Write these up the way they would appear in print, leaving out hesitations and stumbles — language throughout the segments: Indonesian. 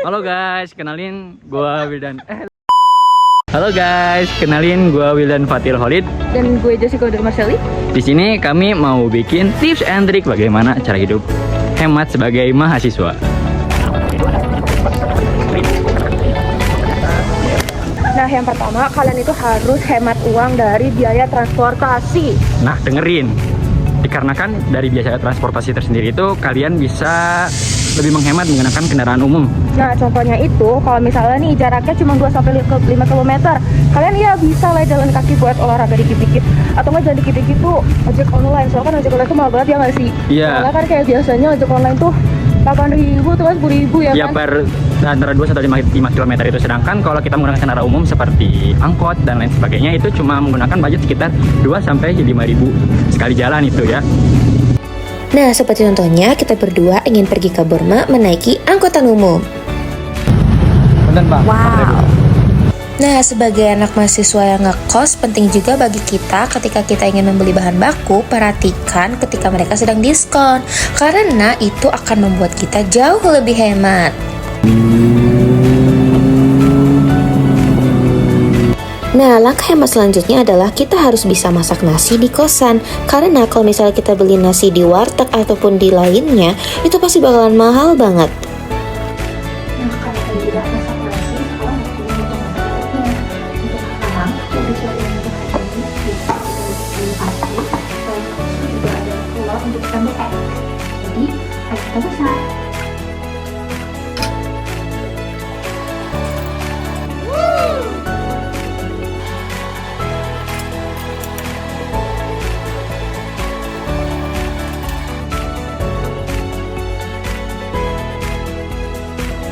Halo guys, kenalin gua Wildan. Halo guys, kenalin gua Wildan Fatil Holid. Dan gue Jessica dari Marcelli. Di sini kami mau bikin tips and trik bagaimana cara hidup hemat sebagai mahasiswa. Nah, yang pertama kalian itu harus hemat uang dari biaya transportasi. Nah, dengerin. Dikarenakan dari biaya transportasi tersendiri itu kalian bisa lebih menghemat menggunakan kendaraan umum. Nah, contohnya itu kalau misalnya nih jaraknya cuma 2-5 km, kalian ya bisa lah jalan kaki buat olahraga dikit-dikit. Atau nggak jalan dikit-dikit tuh ojek online. Soalnya kan ojek online tuh mahal banget ya nggak sih? Iya. Soalnya kan kayak biasanya ojek online tuh 8.000 tuh kan 10.000 ya Ya, kan? per antara 2 sampai 5 km itu. Sedangkan kalau kita menggunakan kendaraan umum seperti angkot dan lain sebagainya itu cuma menggunakan budget sekitar 2 sampai 5.000 sekali jalan itu ya. Nah, seperti contohnya kita berdua ingin pergi ke Burma menaiki angkutan umum. Bener, Pak. Wow. Nah, sebagai anak mahasiswa yang ngekos, penting juga bagi kita ketika kita ingin membeli bahan baku, perhatikan ketika mereka sedang diskon. Karena itu akan membuat kita jauh lebih hemat. Nah, langkah hemat selanjutnya adalah kita harus bisa masak nasi di kosan. Karena kalau misalnya kita beli nasi di warteg ataupun di lainnya, itu pasti bakalan mahal banget. Nah, kalau tidak masak nasi, sekarang waktunya untuk masaknya. Untuk sekarang, lebih siap untuk hari ini, bisa beli pasti. Terus juga ada telur untuk tambah es. Jadi, ayo kita masak.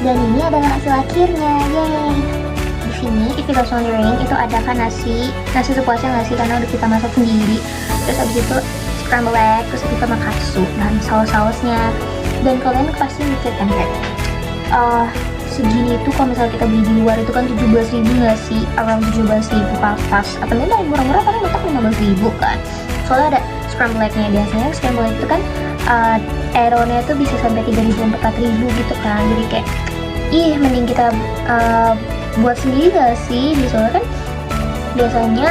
Dan ini adalah hasil akhirnya, yeay. Di sini, if you guys wondering, itu ada kan nasi sepuasnya nggak sih, karena udah kita masak sendiri. Terus abis itu scramble egg, terus kita makatsu dan saus-sausnya. Dan kalian pasti mikir kan kayak, segini itu kalau misalnya kita beli di luar itu kan 17.000 nggak sih? Around 17.000 pas. Atau mungkin murah-murah karena mentok 15.000 kan. Soalnya ada scramble egg-nya, biasanya scramble egg itu kan aeronnya tuh bisa sampai 3.000-4.000 gitu kan. Jadi kayak mending kita buat sendiri gak sih? Soalnya kan biasanya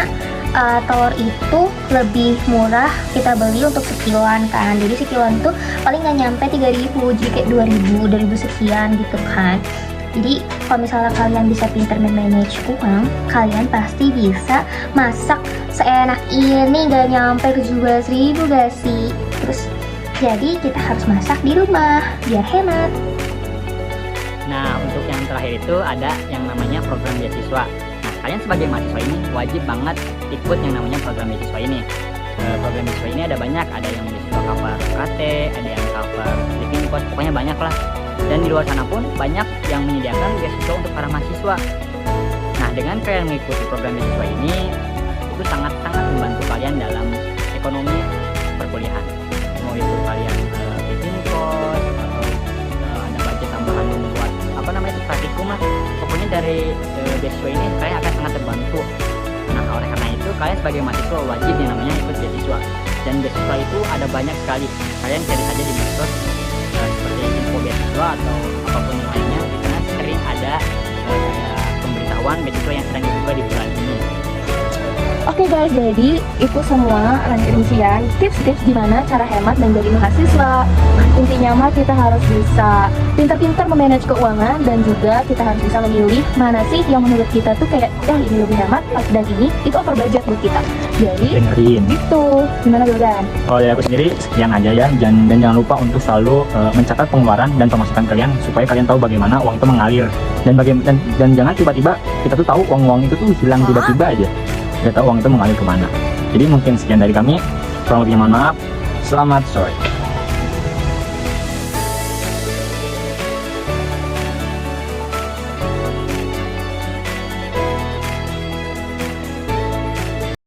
telur itu lebih murah kita beli untuk sekiloan kan. Jadi sekiloan tuh paling gak nyampe 3.000, jadi kayak 2.000 sekian gitu kan. Jadi kalau misalnya kalian bisa pintar manage uang, kalian pasti bisa masak seenak ini gak nyampe ke 17.000 gak sih? Terus jadi kita harus masak di rumah biar hemat. Nah, untuk yang terakhir itu ada yang namanya program beasiswa. Nah, kalian sebagai mahasiswa ini wajib banget ikut yang namanya program beasiswa ini. Program beasiswa ini ada banyak, ada yang beasiswa cover UKT, ada yang cover living cost, pokoknya banyak lah. Dan di luar sana pun banyak yang menyediakan beasiswa untuk para mahasiswa. Nah, dengan kalian mengikuti program beasiswa ini, itu sangat-sangat membantu kalian dalam ekonomi perkuliahan. Mau itu kalian living cost atau ada budget tambahan buat praktikum lah. Pokoknya dari beasiswa ini kalian akan sangat terbantu. Nah, oleh karena itu kalian sebagai mahasiswa wajib yang namanya ikut beasiswa. Dan beasiswa itu ada banyak sekali. Kalian cari saja di medsos seperti info beasiswa atau apapun yang lainnya. Di sana sering ada kayak pemberitahuan beasiswa yang sedang dibuka di bulan ini. Oke guys, jadi itu semua rincian tips-tips gimana cara hemat dan jadi mahasiswa. Intinya mah kita harus bisa pintar-pintar memanage keuangan dan juga kita harus bisa memilih mana sih yang menurut kita tuh kayak ini lebih hemat dan ini itu over budget buat kita. Jadi dengerin gitu. Gimana Wildan? Kalau dari aku sendiri sekian aja ya, dan jangan lupa untuk selalu mencatat pengeluaran dan pemasukan kalian supaya kalian tahu bagaimana uang itu mengalir dan jangan tiba-tiba kita tuh tahu uang itu tuh hilang tiba-tiba aja. Kita tahu uang itu mengalir kemana. Jadi mungkin sekian dari kami. Kurang lebihnya mohon maaf. Selamat sore.